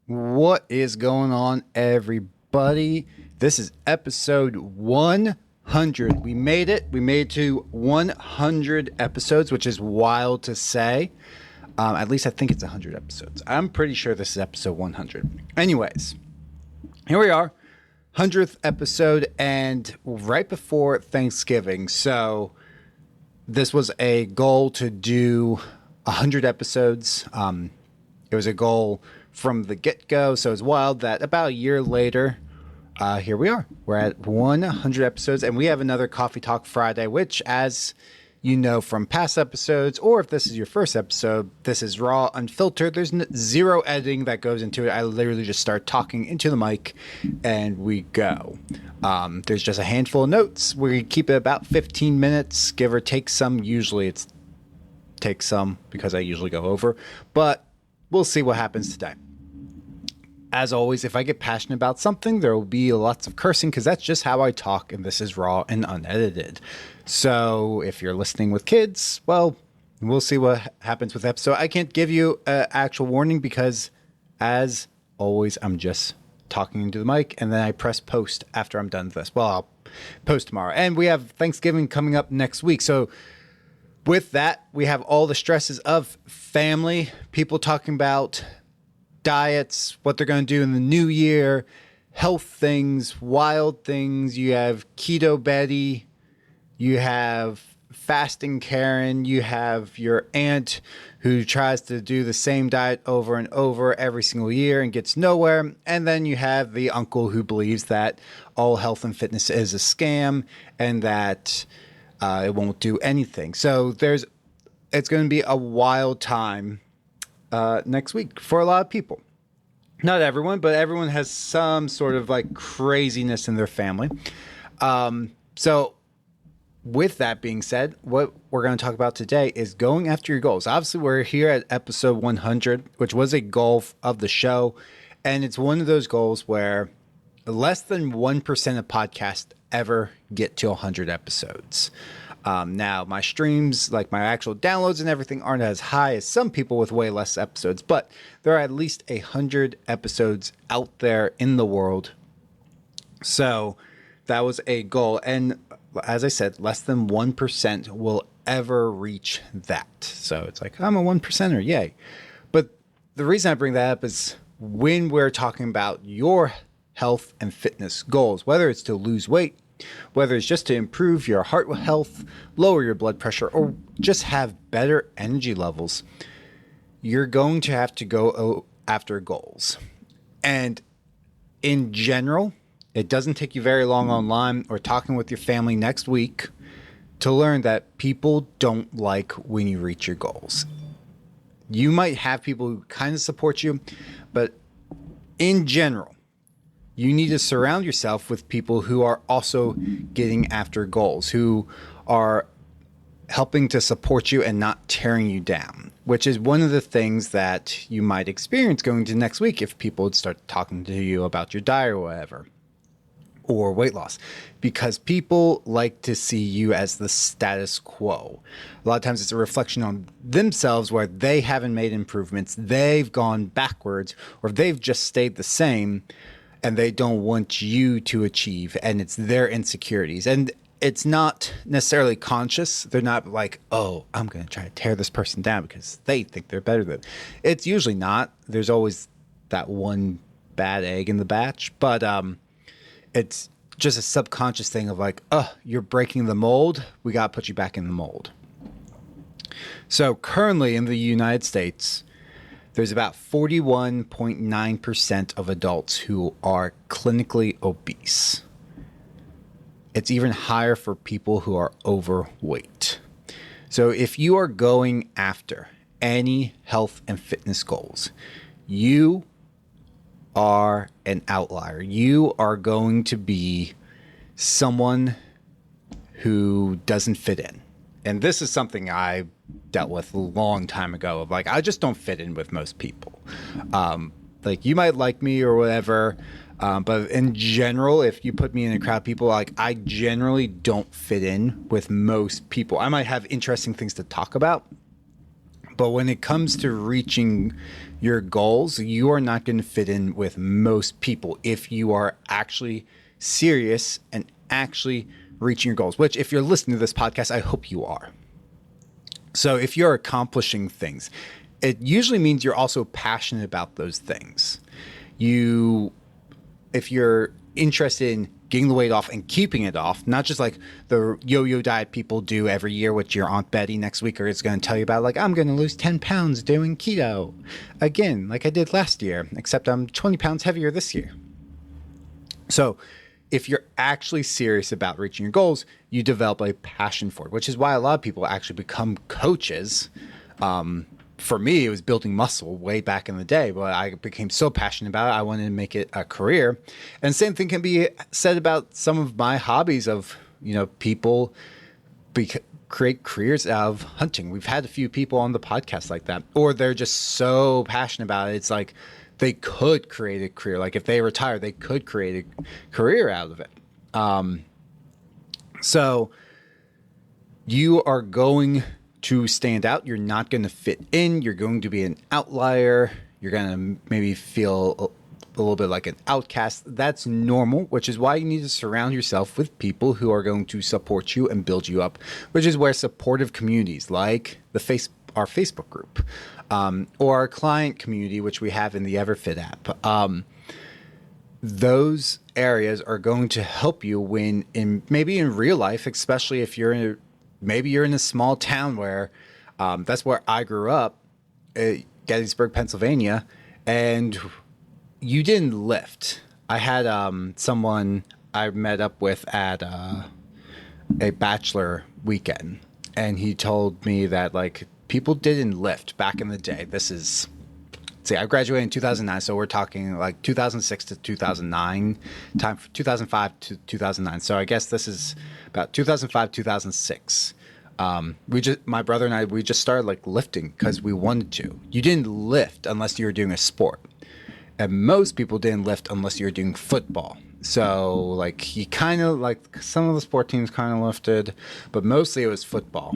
What is going on, everybody? This is episode 100. We made it. We made it to 100 episodes, which is wild to say. At least I think it's 100 episodes. I'm pretty sure this is episode 100. Anyways, here we are, 100th episode, and right before Thanksgiving. So this was a goal to do 100 episodes. It was a goal from the get-go, so it's wild that about a year later, here we are. We're at 100 episodes, and we have another Coffee Talk Friday, which, as you know from past episodes, or if this is your first episode, this is raw, unfiltered. There's zero editing that goes into it. I literally just start talking into the mic, and we go. There's just a handful of notes. We keep it about 15 minutes, give or take some. Usually it's takes some because I usually go over, but we'll see what happens today. As always, if I get passionate about something, there will be lots of cursing because that's just how I talk, and this is raw and unedited. So if you're listening with kids, well, we'll see what happens with the episode. I can't give you an actual warning because, as always, I'm just talking into the mic, and then I press post after I'm done with this. Well, I'll post tomorrow. And we have Thanksgiving coming up next week. So with that, we have all the stresses of family, people talking about diets, what they're going to do in the new year, health things, wild things. You have Keto Betty, you have Fasting Karen, you have your aunt who tries to do the same diet over and over every single year and gets nowhere. And then you have the uncle who believes that all health and fitness is a scam and that it won't do anything. So it's going to be a wild time next week for a lot of people. Not everyone, but everyone has some sort of like craziness in their family. So with that being said, what we're going to talk about today is going after your goals. Obviously, we're here at episode 100, which was a goal of the show. And it's one of those goals where less than 1% of podcasts ever get to 100 episodes. Now, my streams, like my actual downloads and everything, aren't as high as some people with way less episodes, but there are at least 100 episodes out there in the world. So that was a goal. And as I said, less than 1% will ever reach that. So it's like, I'm a 1%er, yay. But the reason I bring that up is when we're talking about your health and fitness goals, whether it's to lose weight, whether it's just to improve your heart health, lower your blood pressure, or just have better energy levels, you're going to have to go after goals. And in general, it doesn't take you very long online or talking with your family next week to learn that people don't like when you reach your goals. You might have people who kind of support you, but in general, you need to surround yourself with people who are also getting after goals, who are helping to support you and not tearing you down, which is one of the things that you might experience going to next week if people would start talking to you about your diet or whatever, or weight loss, because people like to see you as the status quo. A lot of times it's a reflection on themselves where they haven't made improvements, they've gone backwards, or they've just stayed the same, and they don't want you to achieve, and it's their insecurities. And it's not necessarily conscious. They're not like, oh, I'm going to try to tear this person down because they think they're better than. It's usually not. There's always that one bad egg in the batch, but it's just a subconscious thing of like, oh, you're breaking the mold. We got to put you back in the mold. So currently in the United States, there's about 41.9% of adults who are clinically obese. It's even higher for people who are overweight. So if you are going after any health and fitness goals, you are an outlier. You are going to be someone who doesn't fit in. And this is something I dealt with a long time ago of like, I just don't fit in with most people. Like you might like me or whatever, but in general, if you put me in a crowd of people, like I generally don't fit in with most people. I might have interesting things to talk about, But when it comes to reaching your goals, you are not going to fit in with most people if you are actually serious and actually reaching your goals, which if you're listening to this podcast, I hope you are. So if you're accomplishing things, it usually means you're also passionate about those things. If you're interested in getting the weight off and keeping it off, not just like the yo-yo diet people do every year, which your Aunt Betty next week is going to tell you about, like, I'm going to lose 10 pounds doing keto again, like I did last year, except I'm 20 pounds heavier this year. So if you're actually serious about reaching your goals, you develop a passion for it, which is why a lot of people actually become coaches. For me, it was building muscle way back in the day, but I became so passionate about it, I wanted to make it a career. And the same thing can be said about some of my hobbies of, people create careers out of hunting. We've had a few people on the podcast like that, or they're just so passionate about it. It's like they could create a career. Like if they retire, they could create a career out of it. So you are going to stand out. You're not going to fit in. You're going to be an outlier. You're going to maybe feel a little bit like an outcast. That's normal, which is why you need to surround yourself with people who are going to support you and build you up, which is where supportive communities like our Facebook group, or our client community, which we have in the EverFit app. Those areas are going to help you when maybe in real life, especially if maybe you're in a small town where that's where I grew up, Gettysburg, Pennsylvania, and you didn't lift. I had someone I met up with at a bachelor weekend, and he told me that like people didn't lift back in the day. I graduated in 2009, so we're talking like 2006 to 2009, 2005 to 2009. So I guess this is about 2005, 2006. My brother and I, we just started like lifting because we wanted to. You didn't lift unless you were doing a sport. And most people didn't lift unless you were doing football. So like you kind of like some of the sport teams kind of lifted, but mostly it was football.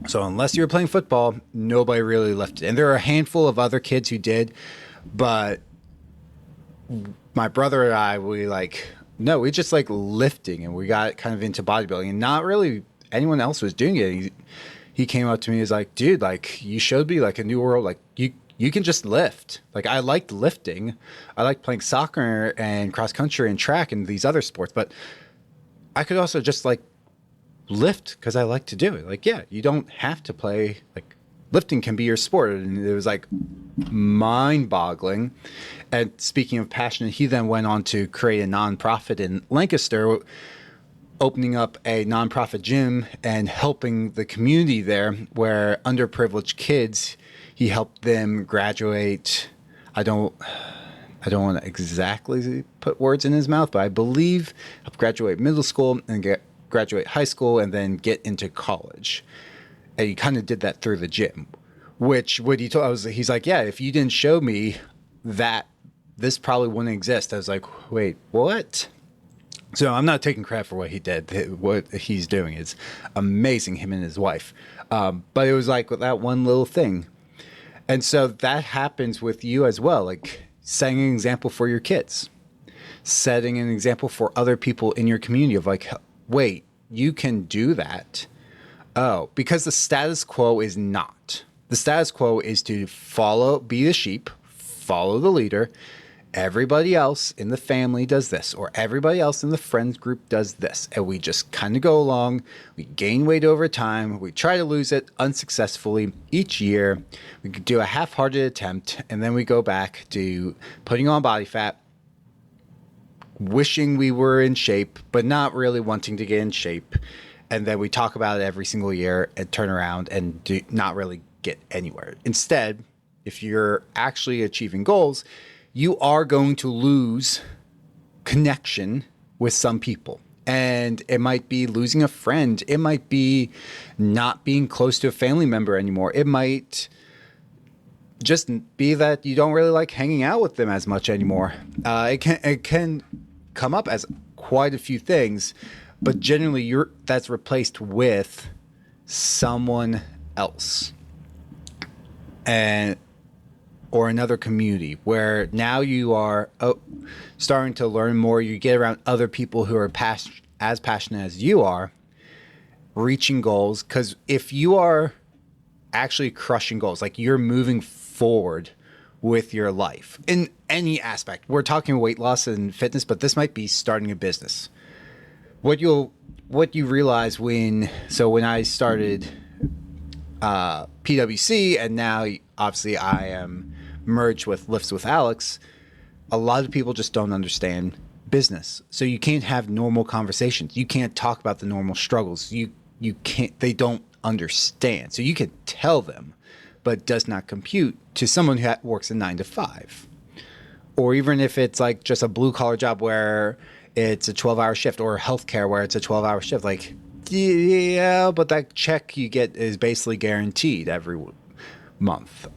So unless you were playing football, nobody really lifted. And there are a handful of other kids who did, but my brother and I, we just like lifting, and we got kind of into bodybuilding, and not really anyone else was doing it. He came up to me, he's like, dude, like you showed me like a new world. Like you can just lift. Like I liked lifting. I liked playing soccer and cross country and track and these other sports, but I could also just like lift because I like to do it. Like, yeah, you don't have to play, like lifting can be your sport. And it was like mind boggling. And speaking of passion, he then went on to create a nonprofit in Lancaster, opening up a nonprofit gym and helping the community there where underprivileged kids, he helped them graduate. I don't want to exactly put words in his mouth, but I believe help graduate middle school and graduate high school and then get into college. And he kind of did that through the gym, which what he told he's like, yeah, if you didn't show me that, this probably wouldn't exist. I was like, wait, what? So I'm not taking credit for what he did. What he's doing is amazing, him and his wife. But it was like that one little thing. And so that happens with you as well, like setting an example for your kids, setting an example for other people in your community of like, wait, you can do that. Oh, because the status quo is not. The status quo is to be the sheep, follow the leader. Everybody else in the family does this, or everybody else in the friends group does this. And we just kind of go along. We gain weight over time. We try to lose it unsuccessfully each year. We could do a half-hearted attempt, and then we go back to putting on body fat, wishing we were in shape, but not really wanting to get in shape. And then we talk about it every single year and turn around and not really get anywhere. Instead, if you're actually achieving goals, you are going to lose connection with some people. And it might be losing a friend. It might be not being close to a family member anymore. It might just be that you don't really like hanging out with them as much anymore. It can come up as quite a few things, but generally that's replaced with someone else. and or another community where now you are starting to learn more. You get around other people who are as passionate as you are, reaching goals. Because if you are actually crushing goals, like you're moving forward with your life in any aspect. We're talking weight loss and fitness, but this might be starting a business. What you realize when I started PwC, and now obviously I am merged with Lifts with Alex, a lot of people just don't understand business. So you can't have normal conversations. You can't talk about the normal struggles. You can't, they don't understand. So you can tell them, but it does not compute to someone who works a 9 to 5. Or even if it's like just a blue collar job where it's a 12-hour shift, or healthcare where it's a 12-hour shift, like, yeah, but that check you get is basically guaranteed every month.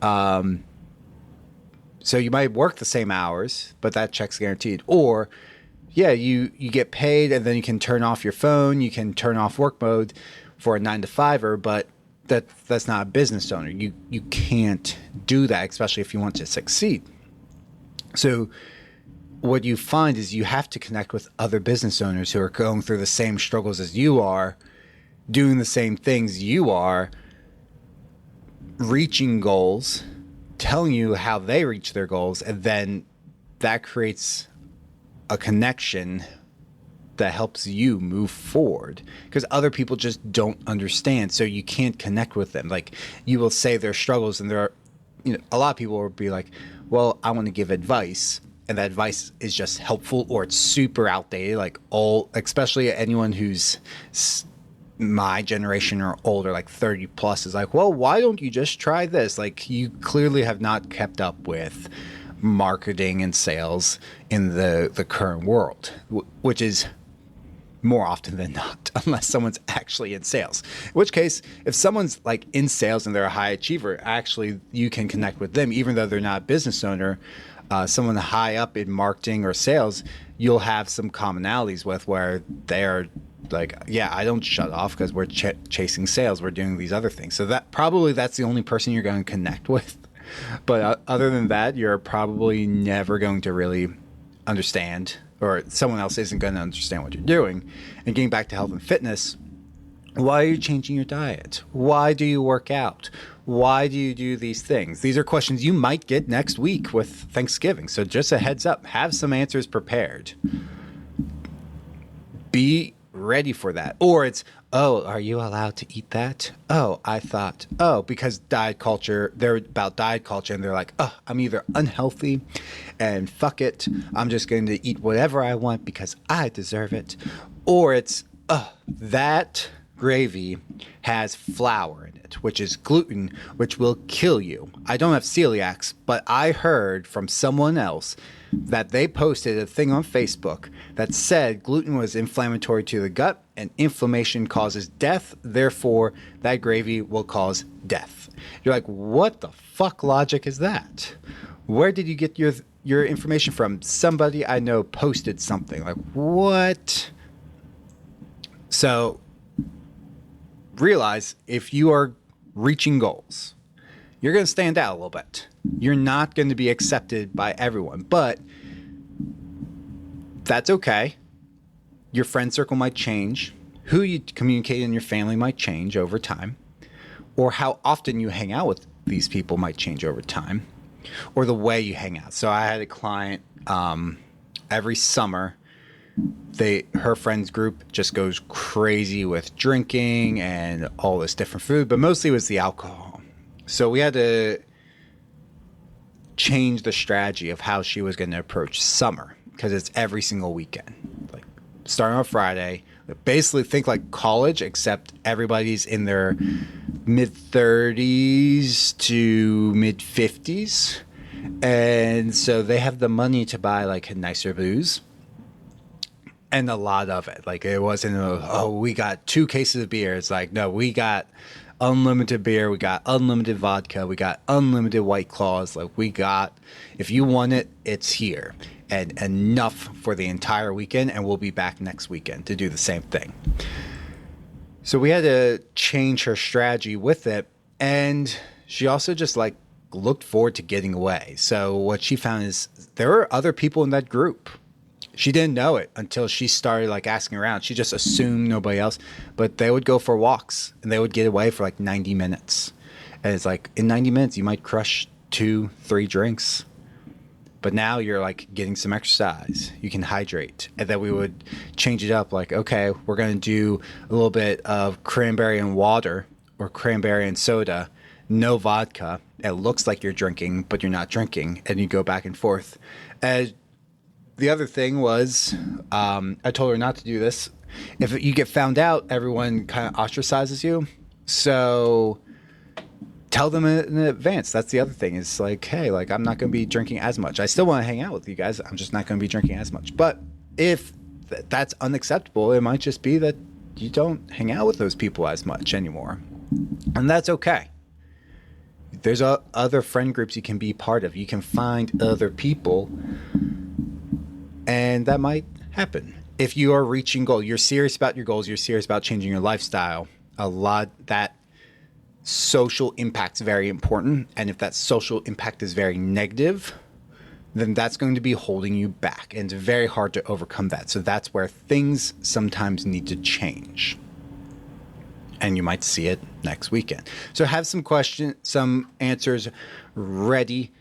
So you might work the same hours, but that check's guaranteed. Or, yeah, you get paid and then you can turn off your phone. You can turn off work mode for a 9 to 5er, but that's not a business owner. You can't do that, especially if you want to succeed. So what you find is you have to connect with other business owners who are going through the same struggles as you are, doing the same things you are, reaching goals, telling you how they reach their goals, and then that creates a connection that helps you move forward, because other people just don't understand. So you can't connect with them. Like, you will say their struggles, and there are, a lot of people will be like, well, I want to give advice, and that advice is just helpful, or it's super outdated. Like, especially anyone who's my generation or older, like 30 plus, is like, well, why don't you just try this? Like, you clearly have not kept up with marketing and sales in the current world, which is more often than not, unless someone's actually in sales. In which case, if someone's like in sales and they're a high achiever, actually you can connect with them, even though they're not a business owner. Someone high up in marketing or sales, you'll have some commonalities with, where they're like, yeah, I don't shut off because we're chasing sales. We're doing these other things. So that's the only person you're going to connect with. But other than that, you're probably never going to really understand, or someone else isn't going to understand what you're doing. And getting back to health and fitness, why are you changing your diet? Why do you work out? Why do you do these things? These are questions you might get next week with Thanksgiving. So just a heads up, have some answers prepared. Be ready for that. Or it's, oh, are you allowed to eat that? Oh, I thought, because diet culture, they're about diet culture, and they're like, oh, I'm either unhealthy and fuck it, I'm just going to eat whatever I want because I deserve it. Or it's, that gravy has flour in it, which is gluten, which will kill you. I don't have celiacs, but I heard from someone else that they posted a thing on Facebook that said gluten was inflammatory to the gut, and inflammation causes death. Therefore, that gravy will cause death. You're like, what the fuck logic is that? Where did you get your information from? Somebody I know posted something. Like, what? So realize, if you are reaching goals, you're going to stand out a little bit. You're not going to be accepted by everyone, but that's okay. Your friend circle might change. Who you communicate in your family might change over time. Or how often you hang out with these people might change over time. Or the way you hang out. So I had a client every summer. Her friends group just goes crazy with drinking and all this different food, but mostly it was the alcohol. So we had to change the strategy of how she was going to approach summer, because it's every single weekend, like starting on Friday. Basically think like college, except everybody's in their mid 30s to mid 50s, and so they have the money to buy like a nicer booze. And a lot of it. Like, it wasn't, we got 2 cases of beer. It's like, no, we got unlimited beer. We got unlimited vodka. We got unlimited White Claws. Like, if you want it, it's here. And enough for the entire weekend. And we'll be back next weekend to do the same thing. So we had to change her strategy with it. And she also just, like, looked forward to getting away. So what she found is there were other people in that group. She didn't know it until she started like asking around. She just assumed nobody else, but they would go for walks and they would get away for like 90 minutes. And it's like in 90 minutes, you might crush 2-3 drinks. But now you're like getting some exercise. You can hydrate. And then we would change it up like, okay, we're going to do a little bit of cranberry and water or cranberry and soda, no vodka. It looks like you're drinking, but you're not drinking. And you go back and forth. And the other thing was, I told her not to do this. If you get found out, everyone kind of ostracizes you. So tell them in advance. That's the other thing. Is like, hey, like I'm not going to be drinking as much. I still want to hang out with you guys. I'm just not going to be drinking as much. But if that's unacceptable, it might just be that you don't hang out with those people as much anymore. And that's okay. There's other friend groups you can be part of. You can find other people. And that might happen. If you are reaching goal, you're serious about your goals, you're serious about changing your lifestyle, a lot that social impact's very important. And if that social impact is very negative, then that's going to be holding you back. And it's very hard to overcome that. So that's where things sometimes need to change. And you might see it next weekend. So have some questions, some answers ready.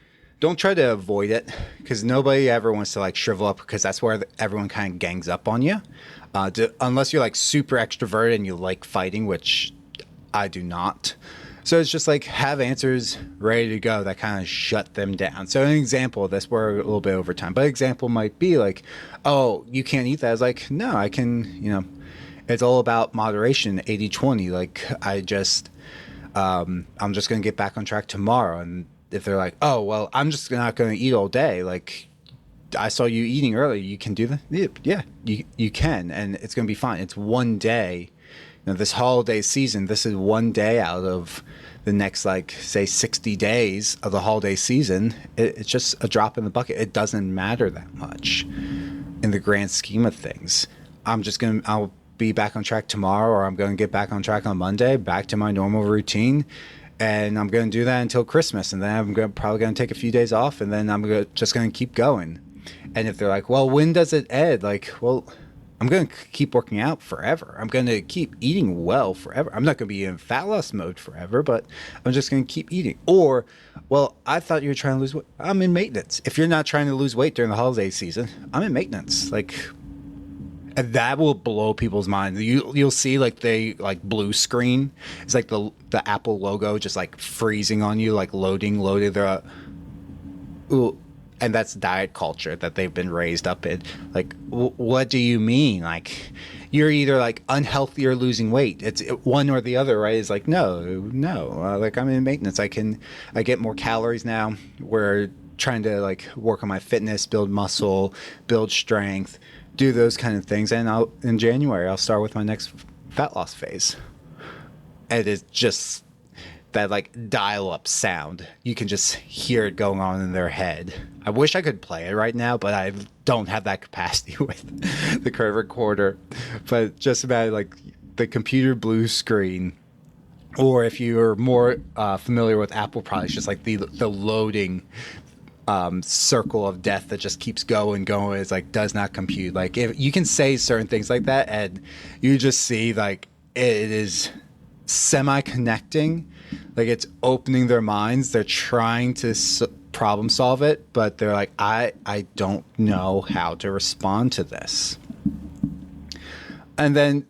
Don't try to avoid it because nobody ever wants to like shrivel up because that's where everyone kind of gangs up on you. Unless you're like super extroverted and you like fighting, which I do not. So it's just like have answers ready to go that kind of shut them down. So an example of this, we're a little bit over time, but example might be like, oh, you can't eat that. I was like, no, I can, it's all about moderation, 80-20. Like I'm just going to get back on track tomorrow. And if they're like, oh, well, I'm just not going to eat all day. Like, I saw you eating earlier. You can do that? Yeah, you can. And it's going to be fine. It's one day. This holiday season, this is one day out of the next, like, say, 60 days of the holiday season. It's just a drop in the bucket. It doesn't matter that much in the grand scheme of things. I'll be back on track tomorrow, or I'm going to get back on track on Monday, back to my normal routine. And I'm going to do that until Christmas. And then I'm probably going to take a few days off. And then I'm just going to keep going. And if they're like, well, when does it end? Like, well, I'm going to keep working out forever. I'm going to keep eating well forever. I'm not going to be in fat loss mode forever, but I'm just going to keep eating. Or, well, I thought you were trying to lose weight. I'm in maintenance. If you're not trying to lose weight during the holiday season, I'm in maintenance. Like, and that will blow people's minds. You'll see like blue screen. It's like the Apple logo just like freezing on you, like loaded. And that's diet culture that they've been raised up in. Like, what do you mean? Like, you're either like unhealthy or losing weight. It's one or the other, right? It's like no. Like I'm in maintenance. I get more calories now. We're trying to like work on my fitness, build muscle, build strength. Do those kind of things, and in January I'll start with my next fat loss phase. And it's just that like dial-up sound. You can just hear it going on in their head. I wish I could play it right now, but I don't have that capacity with the current recorder. But just about like the computer blue screen, or if you're more familiar with Apple products, just like the loading circle of death that just keeps going. It's like does not compute. Like if you can say certain things like that, and you just see like it is semi-connecting, like it's opening their minds. They're trying to problem solve it, but they're like, I don't know how to respond to this. And then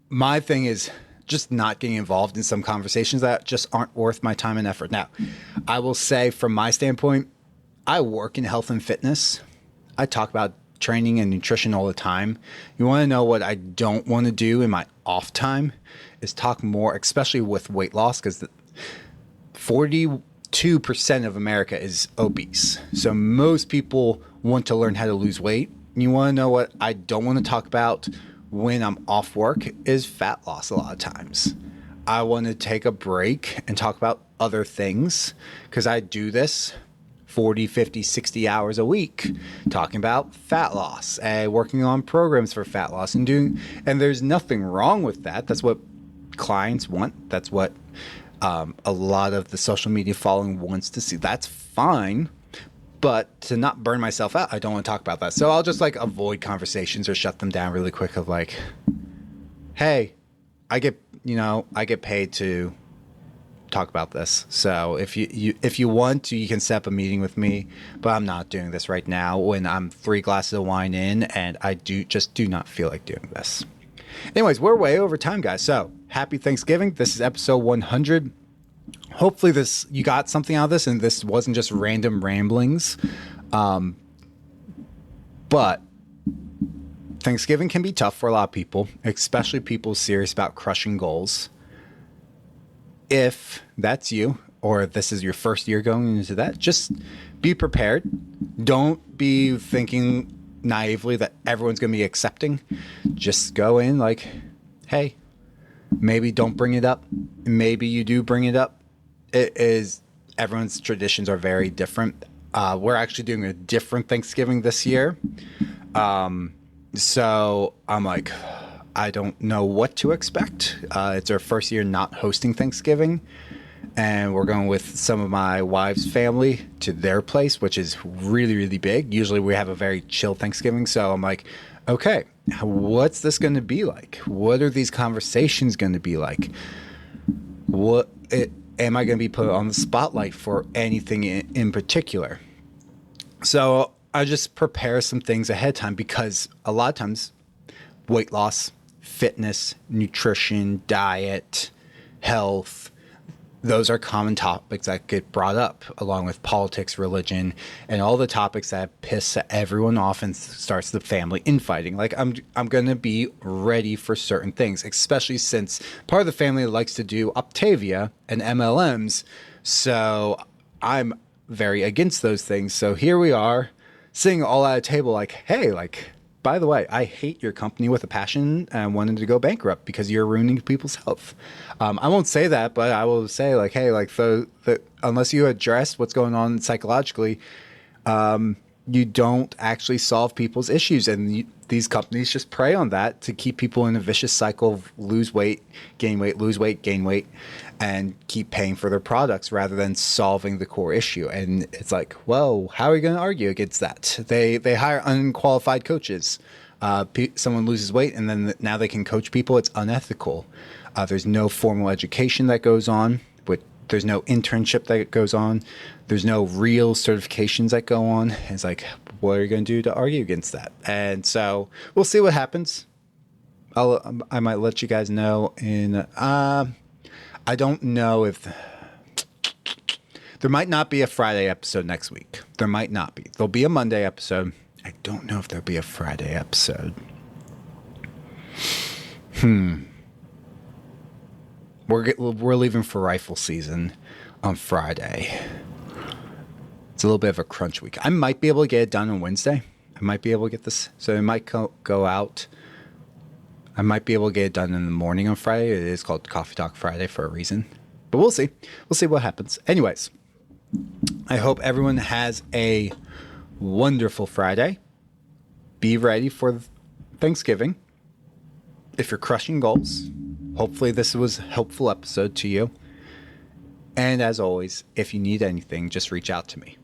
my thing is just not getting involved in some conversations that just aren't worth my time and effort. Now, I will say from my standpoint, I work in health and fitness. I talk about training and nutrition all the time. You want to know what I don't want to do in my off time is talk more, especially with weight loss, because 42% of America is obese. So most people want to learn how to lose weight. You want to know what I don't want to talk about when I'm off work is fat loss a lot of times. I want to take a break and talk about other things because I do this 40, 50, 60 hours a week talking about fat loss and working on programs for fat loss and there's nothing wrong with that. That's what clients want. That's what A lot of the social media following wants to see. That's fine. But to not burn myself out, I don't want to talk about that. So I'll just like avoid conversations or shut them down really quick of like, hey, I get paid to talk about this. So if you want to, you can set up a meeting with me, but I'm not doing this right now when I'm 3 glasses of wine in and I do not feel like doing this. Anyways, we're way over time, guys. So happy Thanksgiving. This is episode 100. Hopefully you got something out of this and this wasn't just random ramblings. But Thanksgiving can be tough for a lot of people, especially people serious about crushing goals. If that's you, or if this is your first year going into that, just be prepared. Don't be thinking naively that everyone's going to be accepting. Just go in like, hey, maybe don't bring it up. Maybe you do bring it up. It is, everyone's traditions are very different. We're actually doing a different Thanksgiving this year. So I'm like, I don't know what to expect. It's our first year not hosting Thanksgiving. And we're going with some of my wife's family to their place, which is really, really big. Usually we have a very chill Thanksgiving. So I'm like, okay, what's this going to be like? What are these conversations going to be like? Am I going to be put on the spotlight for anything in particular? So I just prepare some things ahead of time because a lot of times weight loss, fitness, nutrition, diet, health, those are common topics that get brought up along with politics, religion, and all the topics that piss everyone off and starts the family infighting. Like I'm going to be ready for certain things, especially since part of the family likes to do Optavia and MLMs. So I'm very against those things. So here we are sitting all at a table like, hey, like, by the way, I hate your company with a passion and wanted to go bankrupt because you're ruining people's health. I won't say that, but I will say like, hey, like unless you address what's going on psychologically, you don't actually solve people's issues. And these companies just prey on that to keep people in a vicious cycle of lose weight, gain weight, lose weight, gain weight, and keep paying for their products rather than solving the core issue. And it's like, well, how are we going to argue against that? They hire unqualified coaches. Someone loses weight and then now they can coach people. It's unethical. There's no formal education that goes on. There's no internship that goes on. There's no real certifications that go on. It's like, what are you going to do to argue against that? And so we'll see what happens. I might let you guys know I don't know if there might not be a Friday episode next week. There might not be. There'll be a Monday episode. I don't know if there'll be a Friday episode. We're leaving for rifle season on Friday. It's a little bit of a crunch week. I might be able to get it done on Wednesday. I might be able to get this. So it might go out. I might be able to get it done in the morning on Friday. It is called Coffee Talk Friday for a reason. But we'll see. We'll see what happens. Anyways, I hope everyone has a wonderful Friday. Be ready for Thanksgiving. If you're crushing goals, hopefully this was a helpful episode to you. And as always, if you need anything, just reach out to me.